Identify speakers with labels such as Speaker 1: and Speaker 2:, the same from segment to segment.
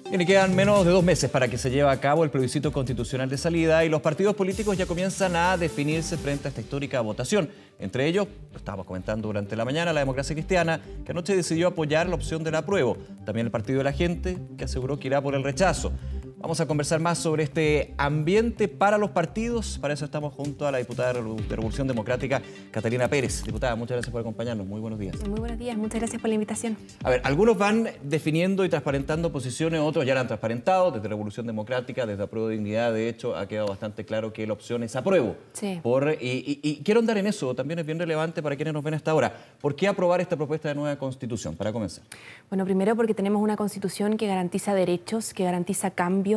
Speaker 1: Bien, y quedan menos de 2 meses para que se lleve a cabo el plebiscito constitucional de salida y los partidos políticos ya comienzan a definirse frente a esta histórica votación. Entre ellos, lo estábamos comentando durante la mañana, la Democracia Cristiana, que anoche decidió apoyar la opción del apruebo. También el Partido de la Gente, que aseguró que irá por el rechazo. Vamos a conversar más sobre este ambiente para los partidos. Para eso estamos junto a la diputada de Revolución Democrática, Catalina Pérez. Diputada, muchas gracias por acompañarnos. Muy buenos días.
Speaker 2: Muy buenos días, muchas gracias por la invitación.
Speaker 1: A ver, algunos van definiendo y transparentando posiciones, otros ya la han transparentado. Desde Revolución Democrática, desde Apruebo de Dignidad, de hecho, ha quedado bastante claro que la opción es apruebo.
Speaker 2: Sí.
Speaker 1: Y quiero andar en eso, también es bien relevante para quienes nos ven hasta ahora. ¿Por qué aprobar esta propuesta de nueva Constitución? Para comenzar.
Speaker 2: Bueno, primero porque tenemos una Constitución que garantiza derechos, que garantiza cambios,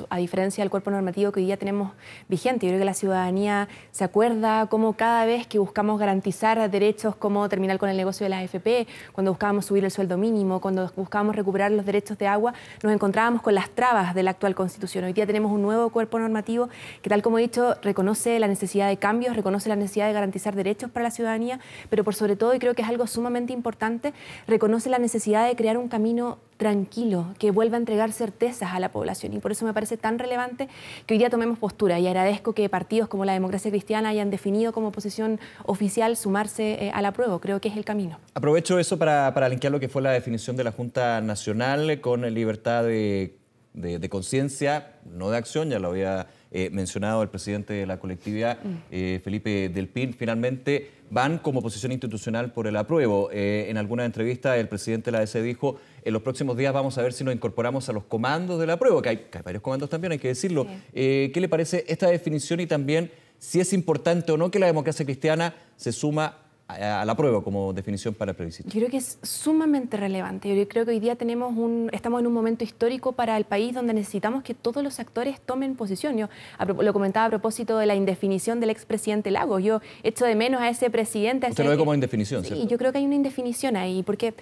Speaker 2: a diferencia del cuerpo normativo que hoy día tenemos vigente. Yo creo que la ciudadanía se acuerda cómo cada vez que buscamos garantizar derechos como terminar con el negocio de la AFP, cuando buscábamos subir el sueldo mínimo, cuando buscábamos recuperar los derechos de agua, nos encontrábamos con las trabas de la actual Constitución. Hoy día tenemos un nuevo cuerpo normativo que, tal como he dicho, reconoce la necesidad de cambios, reconoce la necesidad de garantizar derechos para la ciudadanía, pero por sobre todo, y creo que es algo sumamente importante, reconoce la necesidad de crear un camino tranquilo, que vuelva a entregar certezas a la población. Y por eso me parece tan relevante que hoy día tomemos postura. Y agradezco que partidos como la Democracia Cristiana hayan definido como posición oficial sumarse al apruebo. Creo que es el camino.
Speaker 1: Aprovecho eso para linkear lo que fue la definición de la Junta Nacional con libertad de conciencia, no de acción, ya lo había mencionado el presidente de la colectividad, Felipe Del Pin. Finalmente van como posición institucional por el apruebo. En alguna entrevista el presidente de la ADC dijo: en los próximos días vamos a ver si nos incorporamos a los comandos del apruebo, que hay varios comandos también, hay que decirlo. Sí. ¿Qué le parece esta definición y también si es importante o no que la Democracia Cristiana se suma a la prueba como definición para el plebiscito?
Speaker 2: Yo creo que es sumamente relevante. Yo creo que hoy día estamos en un momento histórico para el país donde necesitamos que todos los actores tomen posición. Yo lo comentaba a propósito de la indefinición del expresidente Lagos. Yo echo de menos a ese presidente.
Speaker 1: Usted lo ve como indefinición,
Speaker 2: sí,
Speaker 1: ¿cierto?
Speaker 2: Yo creo que hay una indefinición ahí, porque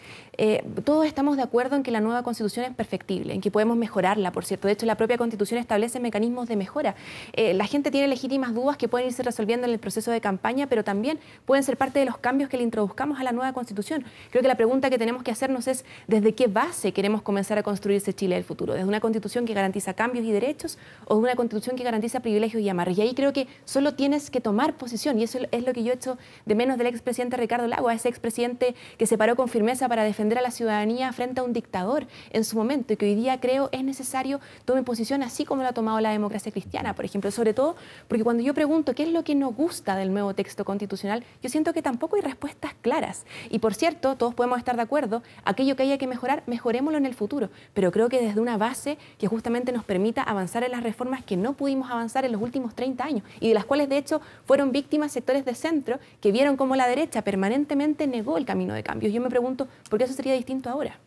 Speaker 2: todos estamos de acuerdo en que la nueva Constitución es perfectible, en que podemos mejorarla, por cierto. De hecho, la propia Constitución establece mecanismos de mejora. La gente tiene legítimas dudas que pueden irse resolviendo en el proceso de campaña, pero también pueden ser parte de los cambios que le introduzcamos a la nueva Constitución. Creo que la pregunta que tenemos que hacernos es: ¿desde qué base queremos comenzar a construir ese Chile del futuro? ¿Desde una Constitución que garantiza cambios y derechos o de una Constitución que garantiza privilegios y amarres? Y ahí creo que solo tienes que tomar posición, y eso es lo que yo echo de menos del expresidente Ricardo Lagos, a ese expresidente que se paró con firmeza para defender a la ciudadanía frente a un dictador en su momento, y que hoy día creo es necesario tome posición así como lo ha tomado la Democracia Cristiana, por ejemplo, sobre todo porque cuando yo pregunto qué es lo que nos gusta del nuevo texto constitucional, yo siento que tampoco hay respuestas claras. Y por cierto, todos podemos estar de acuerdo, aquello que haya que mejorar, mejorémoslo en el futuro, pero creo que desde una base que justamente nos permita avanzar en las reformas que no pudimos avanzar en los últimos 30 años y de las cuales de hecho fueron víctimas sectores de centro que vieron cómo la derecha permanentemente negó el camino de cambios. Yo me pregunto, ¿por qué eso sería distinto ahora?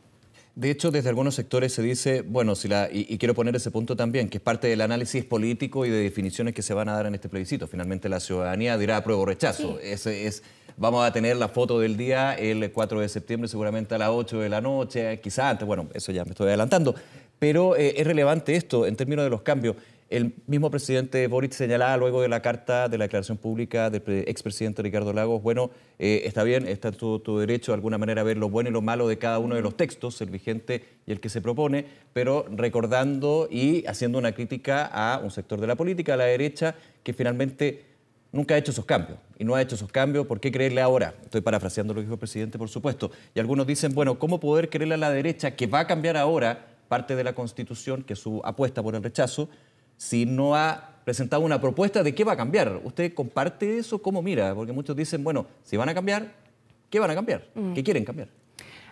Speaker 1: De hecho, desde algunos sectores se dice, bueno, y quiero poner ese punto también, que es parte del análisis político y de definiciones que se van a dar en este plebiscito. Finalmente la ciudadanía dirá apruebo o rechazo. Sí. Vamos a tener la foto del día el 4 de septiembre, seguramente a las 8 de la noche, quizá antes, bueno, eso ya me estoy adelantando. Pero es relevante esto en términos de los cambios. El mismo presidente Boric señalaba luego de la carta de la declaración pública del expresidente Ricardo Lagos: bueno, está bien, está tu derecho de alguna manera a ver lo bueno y lo malo de cada uno de los textos, el vigente y el que se propone, pero recordando y haciendo una crítica a un sector de la política, a la derecha, que finalmente nunca ha hecho esos cambios. Y no ha hecho esos cambios, ¿por qué creerle ahora? Estoy parafraseando lo que dijo el presidente, por supuesto. Y algunos dicen, bueno, ¿cómo poder creerle a la derecha que va a cambiar ahora parte de la Constitución, que es su apuesta por el rechazo, si no ha presentado una propuesta de qué va a cambiar? ¿Usted comparte eso? ¿Cómo mira? Porque muchos dicen, bueno, si van a cambiar, ¿qué van a cambiar? ¿Qué quieren cambiar?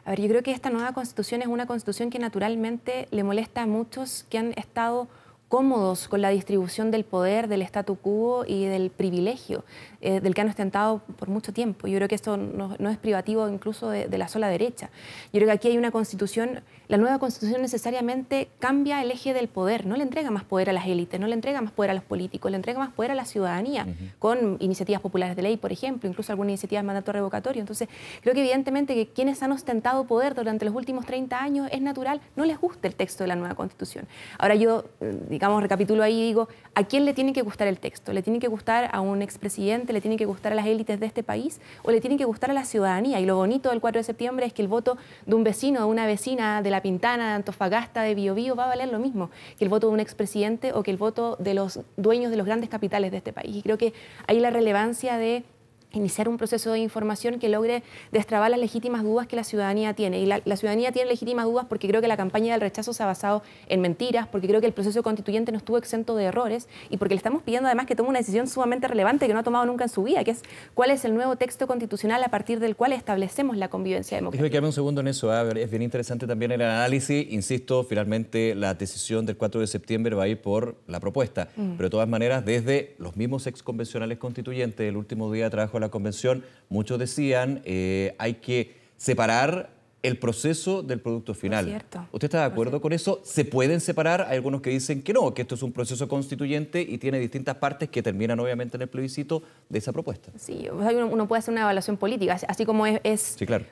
Speaker 2: A ver, yo creo que esta nueva Constitución es una Constitución que naturalmente le molesta a muchos que han estado cómodos con la distribución del poder, del statu quo y del privilegio del que han ostentado por mucho tiempo. Yo creo que esto no es privativo incluso de la sola derecha. Yo creo que aquí hay una Constitución, la nueva Constitución necesariamente cambia el eje del poder, no le entrega más poder a las élites, no le entrega más poder a los políticos, le entrega más poder a la ciudadanía, con iniciativas populares de ley, por ejemplo, incluso algunas iniciativas de mandato revocatorio. Entonces, creo que evidentemente que quienes han ostentado poder durante los últimos 30 años, es natural, no les gusta el texto de la nueva Constitución. Ahora yo digamos, recapitulo ahí y digo, ¿a quién le tiene que gustar el texto? ¿Le tiene que gustar a un expresidente? ¿Le tiene que gustar a las élites de este país? ¿O le tiene que gustar a la ciudadanía? Y lo bonito del 4 de septiembre es que el voto de un vecino, de una vecina de La Pintana, de Antofagasta, de Biobío, va a valer lo mismo que el voto de un expresidente o que el voto de los dueños de los grandes capitales de este país. Y creo que ahí la relevancia de iniciar un proceso de información que logre destrabar las legítimas dudas que la ciudadanía tiene. Y la ciudadanía tiene legítimas dudas porque creo que la campaña del rechazo se ha basado en mentiras, porque creo que el proceso constituyente no estuvo exento de errores y porque le estamos pidiendo además que tome una decisión sumamente relevante que no ha tomado nunca en su vida, que es cuál es el nuevo texto constitucional a partir del cual establecemos la convivencia democrática.
Speaker 1: Déjame quedarme un segundo en eso. Es bien interesante también el análisis. Insisto, finalmente la decisión del 4 de septiembre va a ir por la propuesta. Pero de todas maneras, desde los mismos exconvencionales constituyentes, el último día de trabajo de la convención, muchos decían hay que separar el proceso del producto final. ¿Usted está de acuerdo con eso? ¿Se pueden separar? Hay algunos que dicen que no, que esto es un proceso constituyente y tiene distintas partes que terminan obviamente en el plebiscito de esa propuesta.
Speaker 2: Sí, uno puede hacer una evaluación política, así como
Speaker 1: sí, claro.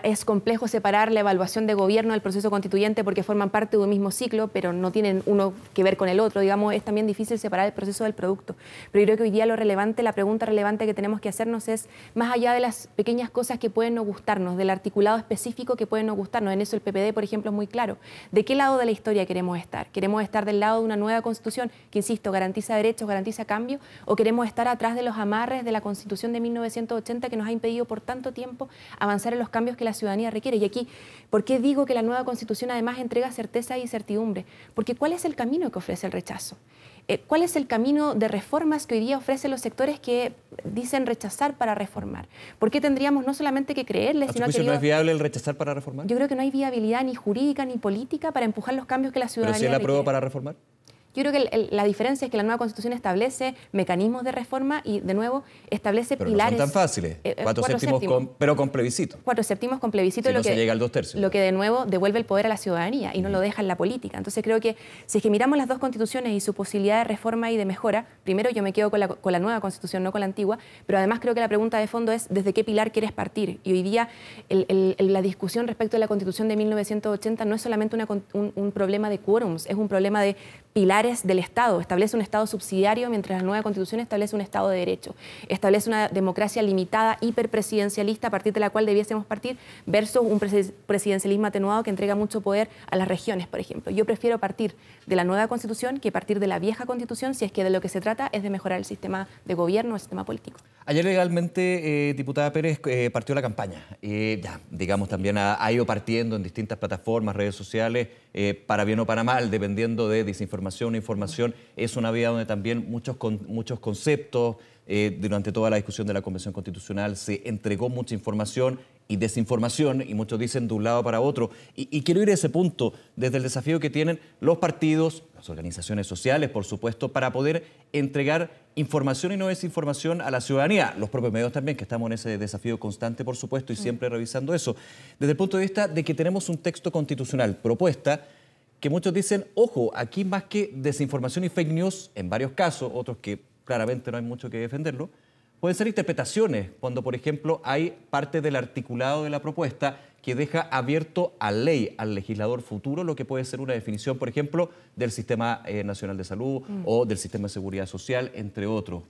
Speaker 2: Es complejo separar la evaluación de gobierno del proceso constituyente porque forman parte de un mismo ciclo, pero no tienen uno que ver con el otro, digamos, es también difícil separar el proceso del producto. Pero yo creo que hoy día lo relevante, la pregunta relevante que tenemos que hacernos es, más allá de las pequeñas cosas que pueden no gustarnos, del articulado específico que pueden no gustarnos. En eso el PPD, por ejemplo, es muy claro. ¿De qué lado de la historia queremos estar? ¿Queremos estar del lado de una nueva Constitución que, insisto, garantiza derechos, garantiza cambio? ¿O queremos estar atrás de los amarres de la Constitución de 1980 que nos ha impedido por tanto tiempo avanzar en los cambios que la ciudadanía requiere? Y aquí, ¿por qué digo que la nueva Constitución además entrega certeza y certidumbre? Porque ¿cuál es el camino que ofrece el rechazo? ¿Cuál es el camino de reformas que hoy día ofrecen los sectores que dicen rechazar para reformar? ¿Por qué tendríamos no solamente que creerles, sino que...
Speaker 1: ¿No es viable el rechazar para reformar?
Speaker 2: Yo creo que no hay viabilidad ni jurídica ni política para empujar los cambios que la ciudadanía
Speaker 1: ¿Pero si él aprueba
Speaker 2: requiere.
Speaker 1: para reformar?
Speaker 2: Yo creo que la diferencia es que la nueva Constitución establece mecanismos de reforma y, de nuevo, establece
Speaker 1: pero
Speaker 2: pilares...
Speaker 1: no son tan fáciles. 4 séptimos, pero con plebiscito.
Speaker 2: 4 séptimos con plebiscito,
Speaker 1: Si no se llega al 2/3.
Speaker 2: Lo que, de nuevo, devuelve el poder a la ciudadanía y no lo deja en la política. Entonces, creo que si es que miramos las dos constituciones y su posibilidad de reforma y de mejora, primero yo me quedo con la nueva Constitución, no con la antigua, pero además creo que la pregunta de fondo es ¿desde qué pilar quieres partir? Y hoy día la discusión respecto a la Constitución de 1980 no es solamente un problema de quórums, es un problema de pilares del Estado. Establece un Estado subsidiario, mientras la nueva Constitución establece un Estado de Derecho. Establece una democracia limitada, hiperpresidencialista, a partir de la cual debiésemos partir, versus un presidencialismo atenuado que entrega mucho poder a las regiones, por ejemplo. Yo prefiero partir de la nueva Constitución que partir de la vieja Constitución, si es que de lo que se trata es de mejorar el sistema de gobierno, el sistema político.
Speaker 1: Ayer legalmente, diputada Pérez, partió la campaña. Ya, digamos, también ha ido partiendo en distintas plataformas, redes sociales, para bien o para mal, dependiendo de desinformación o información. Es una vía donde también muchos conceptos, durante toda la discusión de la Convención Constitucional, se entregó mucha información y desinformación, y muchos dicen de un lado para otro. Y quiero ir a ese punto, desde el desafío que tienen los partidos, las organizaciones sociales, por supuesto, para poder entregar información y no desinformación a la ciudadanía. Los propios medios también, que estamos en ese desafío constante, por supuesto, y siempre revisando eso. Desde el punto de vista de que tenemos un texto constitucional, propuesta, que muchos dicen, ojo, aquí más que desinformación y fake news, en varios casos, otros que claramente no hay mucho que defenderlo, pueden ser interpretaciones, cuando, por ejemplo, hay parte del articulado de la propuesta que deja abierto a ley, al legislador futuro, lo que puede ser una definición, por ejemplo, del Sistema Nacional de Salud o del Sistema de Seguridad Social, entre otros.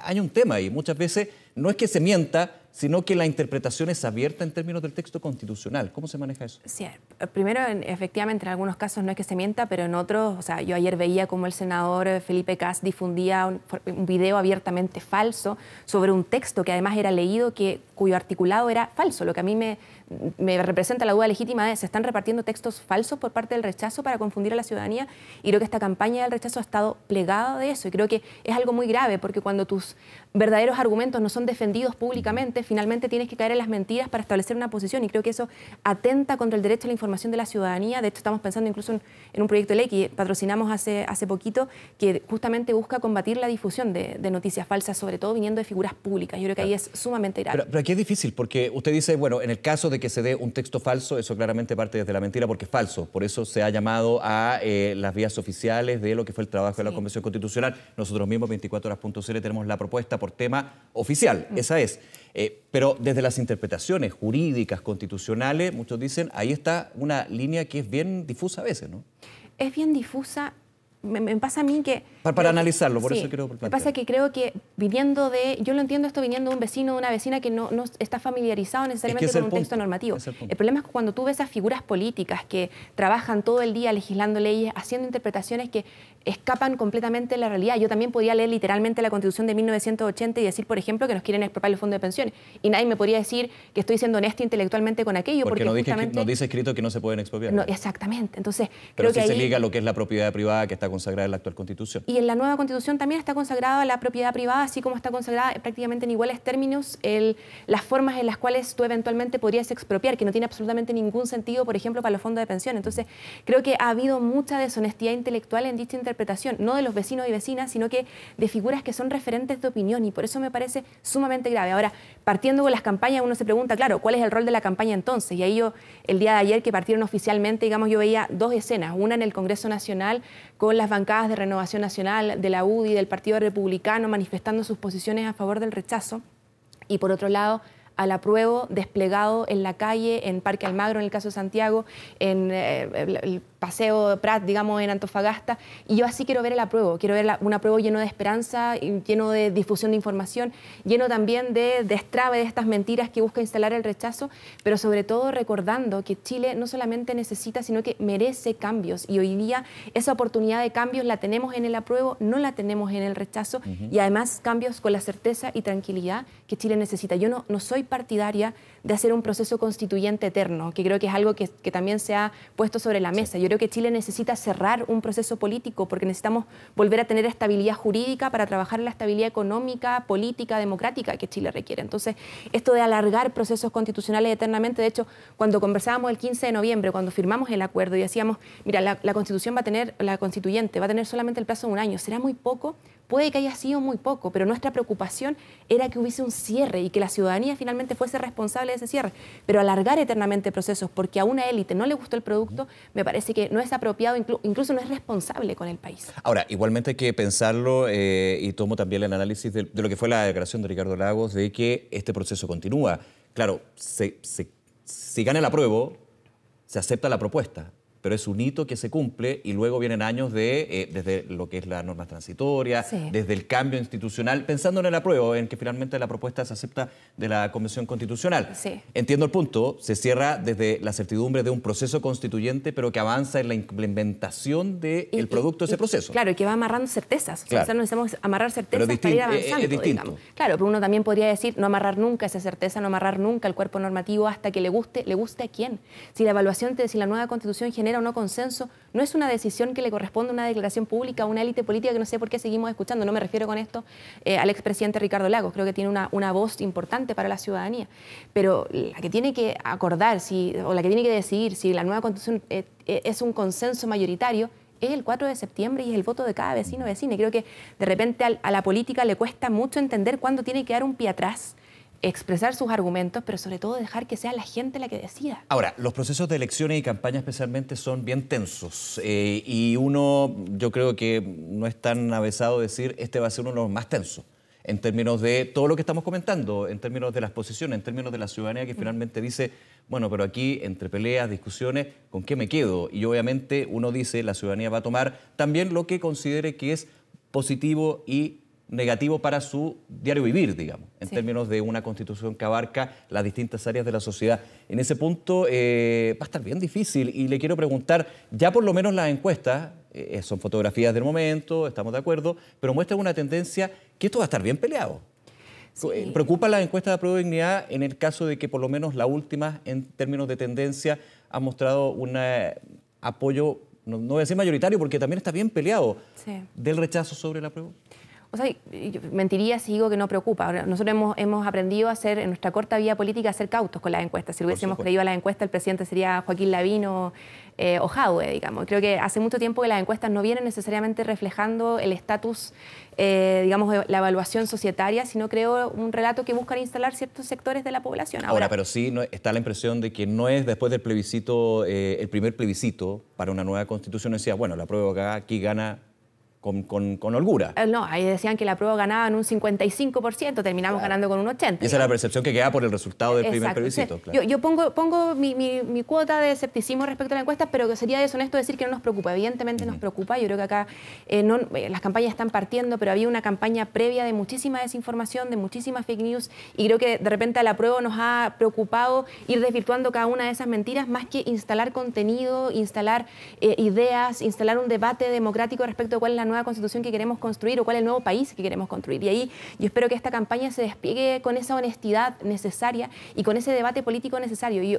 Speaker 1: Hay un tema ahí. Muchas veces no es que se mienta, sino que la interpretación es abierta en términos del texto constitucional. ¿Cómo se maneja eso?
Speaker 2: Sí, primero, efectivamente, en algunos casos no es que se mienta, pero en otros, o sea, yo ayer veía como el senador Felipe Cas difundía un video abiertamente falso sobre un texto que además era leído, cuyo articulado era falso. Lo que a mí me representa la duda legítima es, se están repartiendo textos falsos por parte del rechazo para confundir a la ciudadanía, y creo que esta campaña del rechazo ha estado plegada de eso, y creo que es algo muy grave, porque cuando tus verdaderos argumentos no son defendidos públicamente, finalmente tienes que caer en las mentiras para establecer una posición, y creo que eso atenta contra el derecho a la información de la ciudadanía. De hecho, estamos pensando incluso en un proyecto de ley que patrocinamos hace poquito, que justamente busca combatir la difusión de noticias falsas, sobre todo viniendo de figuras públicas. Yo creo que ahí es sumamente grave.
Speaker 1: Pero aquí es difícil, porque usted dice, bueno, en el caso de que se dé un texto falso, eso claramente parte desde la mentira porque es falso. Por eso se ha llamado a las vías oficiales de lo que fue el trabajo de la Convención Constitucional. Nosotros mismos, 24horas.cl, tenemos la propuesta por tema oficial, esa es. Pero desde las interpretaciones jurídicas, constitucionales, muchos dicen, ahí está una línea que es bien difusa a veces, ¿no?
Speaker 2: Es bien difusa, me pasa a mí que...
Speaker 1: Para analizarlo, por
Speaker 2: sí,
Speaker 1: eso quiero plantear.
Speaker 2: Me pasa que creo que viniendo de... Yo lo entiendo esto viniendo de un vecino o una vecina que no está familiarizado necesariamente con un texto normativo. El problema es que cuando tú ves esas figuras políticas que trabajan todo el día legislando leyes, haciendo interpretaciones que escapan completamente de la realidad. Yo también podía leer literalmente la Constitución de 1980 y decir, por ejemplo, que nos quieren expropiar el fondo de pensiones. Y nadie me podría decir que estoy siendo honesta intelectualmente con aquello.
Speaker 1: Porque no dice escrito que no se pueden expropiar.
Speaker 2: No, exactamente. Entonces,
Speaker 1: pero
Speaker 2: creo que
Speaker 1: sí se liga lo que es la propiedad privada que está consagrada en la actual Constitución.
Speaker 2: Y en la nueva Constitución también está consagrada la propiedad privada, así como está consagrada prácticamente en iguales términos las formas en las cuales tú eventualmente podrías expropiar, que no tiene absolutamente ningún sentido, por ejemplo, para los fondos de pensión. Entonces, creo que ha habido mucha deshonestidad intelectual en dicha interpretación, no de los vecinos y vecinas, sino que de figuras que son referentes de opinión, y por eso me parece sumamente grave. Ahora, partiendo con las campañas, uno se pregunta, claro, ¿cuál es el rol de la campaña entonces? Y ahí yo, el día de ayer que partieron oficialmente, digamos, yo veía dos escenas, una en el Congreso Nacional con las bancadas de Renovación Nacional, de la UDI, del Partido Republicano, manifestando sus posiciones a favor del rechazo, y por otro lado, al apruebo desplegado en la calle, en Parque Almagro, en el caso de Santiago, en el Paseo Prat, digamos, en Antofagasta. Y yo así quiero ver el apruebo. Quiero ver un apruebo lleno de esperanza, lleno de difusión de información, lleno también de destrabe de estas mentiras que busca instalar el rechazo, pero sobre todo recordando que Chile no solamente necesita, sino que merece cambios. Y hoy día esa oportunidad de cambios la tenemos en el apruebo, no la tenemos en el rechazo. Y además cambios con la certeza y tranquilidad que Chile necesita. Yo no soy partidaria de hacer un proceso constituyente eterno, que creo que es algo que también se ha puesto sobre la mesa. Yo creo que Chile necesita cerrar un proceso político porque necesitamos volver a tener estabilidad jurídica para trabajar en la estabilidad económica, política, democrática que Chile requiere. Entonces, esto de alargar procesos constitucionales eternamente, de hecho, cuando conversábamos el 15 de noviembre, cuando firmamos el acuerdo y decíamos, mira, la Constitución la constituyente va a tener solamente el plazo de un año, ¿será muy poco? Puede que haya sido muy poco, pero nuestra preocupación era que hubiese un cierre y que la ciudadanía finalmente fuese responsable de ese cierre. Pero alargar eternamente procesos porque a una élite no le gustó el producto, me parece que no es apropiado, incluso no es responsable con el país.
Speaker 1: Ahora, igualmente hay que pensarlo, y tomo también el análisis de lo que fue la declaración de Ricardo Lagos, de que este proceso continúa. Claro, si gana el apruebo, se acepta la propuesta, pero es un hito que se cumple y luego vienen años desde lo que es la norma transitoria, desde el cambio institucional, pensando en el apruebo, en que finalmente la propuesta se acepta de la Convención Constitucional.
Speaker 2: Sí.
Speaker 1: Entiendo el punto, se cierra desde la certidumbre de un proceso constituyente, pero que avanza en la implementación del producto de ese proceso.
Speaker 2: Claro, y que va amarrando certezas.
Speaker 1: Claro.
Speaker 2: O sea, necesitamos amarrar certezas para ir avanzando.
Speaker 1: Es distinto.
Speaker 2: Digamos. Claro, pero uno también podría decir no amarrar nunca esa certeza, no amarrar nunca el cuerpo normativo hasta que le guste a quién. Si la evaluación de si la nueva Constitución genera o no consenso, no es una decisión que le corresponde a una declaración pública, a una élite política que no sé por qué seguimos escuchando. No me refiero con esto al expresidente Ricardo Lagos, creo que tiene una voz importante para la ciudadanía, pero la que tiene que acordar o la que tiene que decidir si la nueva Constitución es un consenso mayoritario es el 4 de septiembre y es el voto de cada vecino o vecina. Y creo que de repente a la política le cuesta mucho entender cuándo tiene que dar un pie atrás, expresar sus argumentos, pero sobre todo dejar que sea la gente la que decida.
Speaker 1: Ahora, los procesos de elecciones y campaña especialmente son bien tensos, y yo creo que no es tan avesado decir este va a ser uno de los más tensos en términos de todo lo que estamos comentando, en términos de las posiciones, en términos de la ciudadanía que finalmente dice, bueno, pero aquí entre peleas, discusiones, ¿con qué me quedo? Y obviamente uno dice, la ciudadanía va a tomar también lo que considere que es positivo y negativo para su diario vivir, digamos, en términos de una constitución que abarca las distintas áreas de la sociedad. En ese punto va a estar bien difícil y le quiero preguntar, ya por lo menos las encuestas, son fotografías del momento, estamos de acuerdo, pero muestran una tendencia que esto va a estar bien peleado. Sí. ¿Preocupa la encuesta de apruebo de dignidad en el caso de que por lo menos la última, en términos de tendencia, ha mostrado un apoyo, no voy a decir mayoritario, porque también está bien peleado, del rechazo sobre el apruebo?
Speaker 2: O sea, yo mentiría si digo que no preocupa. Ahora, nosotros hemos aprendido a hacer, en nuestra corta vida política, a ser cautos con las encuestas. Si lo hubiésemos creído a las encuestas, el presidente sería Joaquín Lavín o Jadwe, digamos. Creo que hace mucho tiempo que las encuestas no vienen necesariamente reflejando el estatus, digamos, de la evaluación societaria, sino creo un relato que buscan instalar ciertos sectores de la población.
Speaker 1: Ahora, pero sí está la impresión de que no es después del plebiscito, el primer plebiscito para una nueva constitución, decía, bueno, la apruebo acá, aquí gana con holgura.
Speaker 2: No, ahí decían que la prueba ganaba en un 55%, terminamos ganando con un 80%.
Speaker 1: Y esa es la percepción que queda por el resultado del primer plebiscito.
Speaker 2: Sí. Claro. Yo pongo mi cuota de escepticismo respecto a la encuesta, pero sería deshonesto decir que no nos preocupa. Evidentemente nos preocupa. Yo creo que acá las campañas están partiendo, pero había una campaña previa de muchísima desinformación, de muchísimas fake news, y creo que de repente a la prueba nos ha preocupado ir desvirtuando cada una de esas mentiras, más que instalar contenido, instalar ideas, instalar un debate democrático respecto a cuál es la nueva constitución que queremos construir o cuál es el nuevo país que queremos construir. Y ahí yo espero que esta campaña se despliegue con esa honestidad necesaria y con ese debate político necesario. Yo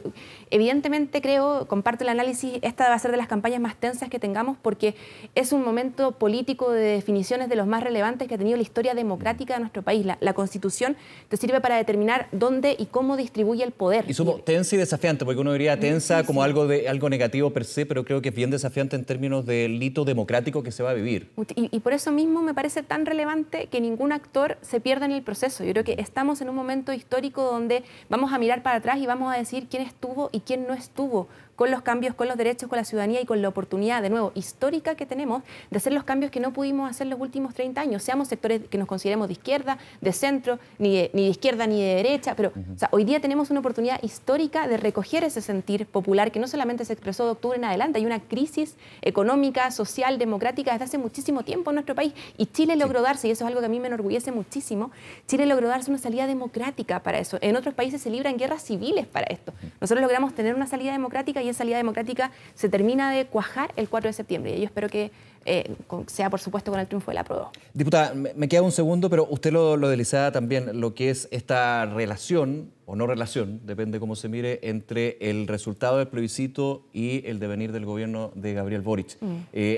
Speaker 2: evidentemente comparto el análisis, esta va a ser de las campañas más tensas que tengamos porque es un momento político de definiciones de los más relevantes que ha tenido la historia democrática de nuestro país. La constitución te sirve para determinar dónde y cómo distribuye el poder.
Speaker 1: Y somos tensa y desafiante, porque uno diría tensa como algo negativo per se, pero creo que es bien desafiante en términos del hito democrático que se va a vivir.
Speaker 2: Y por eso mismo me parece tan relevante que ningún actor se pierda en el proceso. Yo creo que estamos en un momento histórico donde vamos a mirar para atrás y vamos a decir quién estuvo y quién no estuvo con los cambios, con los derechos, con la ciudadanía y con la oportunidad, de nuevo, histórica que tenemos de hacer los cambios que no pudimos hacer los últimos 30 años. Seamos sectores que nos consideremos de izquierda, de centro, ni de izquierda ni de derecha, pero o sea, hoy día tenemos una oportunidad histórica de recoger ese sentir popular que no solamente se expresó de octubre en adelante, hay una crisis económica, social, democrática desde hace muchísimo tiempo en nuestro país y Chile logró darse, y eso es algo que a mí me enorgullece muchísimo, Chile logró darse una salida democrática para eso. En otros países se libran guerras civiles para esto. Nosotros logramos tener una salida democrática y esa salida democrática se termina de cuajar el 4 de septiembre. Y yo espero que sea, por supuesto, con el triunfo de la prueba.
Speaker 1: Diputada, me queda un segundo, pero usted lo deslizaba también, lo que es esta relación, o no relación, depende cómo se mire, entre el resultado del plebiscito y el devenir del gobierno de Gabriel Boric.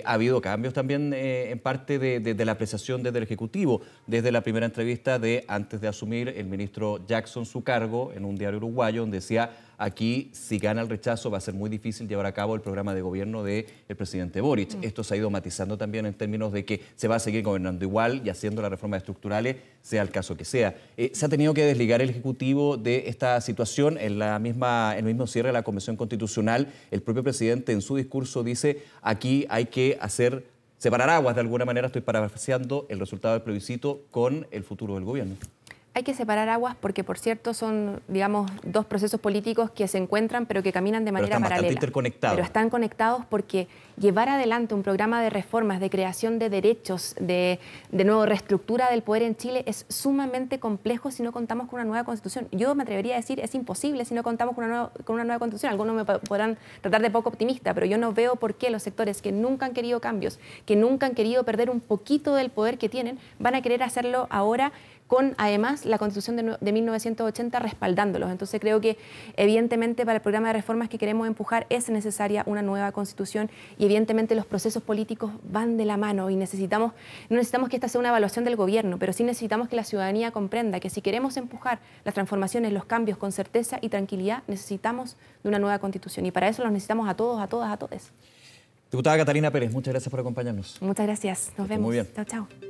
Speaker 1: Ha habido cambios también en parte de la apreciación desde el Ejecutivo, desde la primera entrevista antes de asumir el ministro Jackson su cargo en un diario uruguayo, donde decía: aquí, si gana el rechazo, va a ser muy difícil llevar a cabo el programa de gobierno del presidente Boric. Esto se ha ido matizando también en términos de que se va a seguir gobernando igual y haciendo las reformas estructurales, sea el caso que sea. Se ha tenido que desligar el Ejecutivo de esta situación. En el mismo cierre de la Convención Constitucional, el propio presidente en su discurso dice: aquí hay que separar aguas, de alguna manera, estoy parafraseando, el resultado del plebiscito con el futuro del gobierno.
Speaker 2: Hay que separar aguas porque, por cierto, son, digamos, dos procesos políticos que se encuentran pero que caminan de manera paralela.
Speaker 1: Bastante interconectados.
Speaker 2: Pero están conectados porque llevar adelante un programa de reformas, de creación de derechos, de nuevo reestructura del poder en Chile es sumamente complejo si no contamos con una nueva constitución. Yo me atrevería a decir es imposible si no contamos con una nueva constitución. Algunos me podrán tratar de poco optimista, pero yo no veo por qué los sectores que nunca han querido cambios, que nunca han querido perder un poquito del poder que tienen, van a querer hacerlo ahora con, además, la Constitución de 1980 respaldándolos. Entonces creo que, evidentemente, para el programa de reformas que queremos empujar es necesaria una nueva Constitución y, evidentemente, los procesos políticos van de la mano y no necesitamos que esta sea una evaluación del gobierno, pero sí necesitamos que la ciudadanía comprenda que si queremos empujar las transformaciones, los cambios con certeza y tranquilidad, necesitamos de una nueva Constitución y para eso los necesitamos a todos, a todas, a todos.
Speaker 1: Diputada Catalina Pérez, muchas gracias por acompañarnos.
Speaker 2: Muchas gracias. Nos vemos.
Speaker 1: Muy bien.
Speaker 2: Chao, chao.